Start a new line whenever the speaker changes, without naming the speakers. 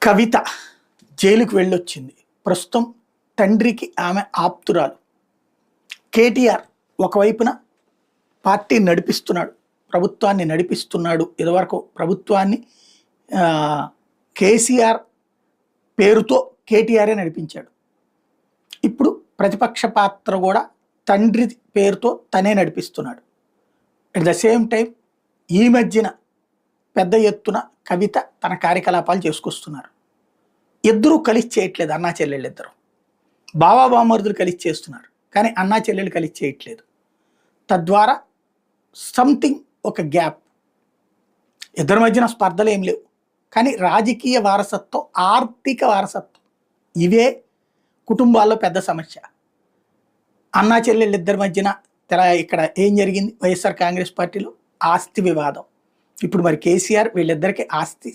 కవిత జైలుకు వెళ్ళొచ్చింది. ప్రస్తుతం తండ్రికి ఆమె ఆప్తురాలు. కేటీఆర్ ఒకవైపున పార్టీ నడిపిస్తున్నాడు, ప్రభుత్వాన్ని నడిపిస్తున్నాడు. ఇదివరకు ప్రభుత్వాన్ని కేసీఆర్ పేరుతో కేటీఆరే నడిపించాడు. ఇప్పుడు ప్రతిపక్ష పాత్ర కూడా తండ్రి పేరుతో తనే నడిపిస్తున్నాడు. అట్ ద సేమ్ టైం ఈ మధ్యన పెద్ద ఎత్తున కవిత తన కార్యకలాపాలు చేసుకొస్తున్నారు. ఇద్దరూ కలిసి చేయట్లేదు. అన్నా చెల్లెళ్ళు ఇద్దరు బావా బామరుదులు కలిసి చేస్తున్నారు, కానీ అన్నా చెల్లెళ్ళు కలిసి చేయట్లేదు. తద్వారా సంథింగ్ ఒక గ్యాప్. ఇద్దరి మధ్యన స్పర్ధలు ఏం లేవు, కానీ రాజకీయ వారసత్వం, ఆర్థిక వారసత్వం ఇవే కుటుంబాల్లో పెద్ద సమస్య. అన్నా చెల్లెళ్ళు ఇద్దరి మధ్యన ఇక్కడ ఏం జరిగింది? వైఎస్ఆర్ కాంగ్రెస్ పార్టీలో ఆస్తి వివాదం. ఇప్పుడు మరి కేసీఆర్ వీళ్ళిద్దరికి ఆస్తి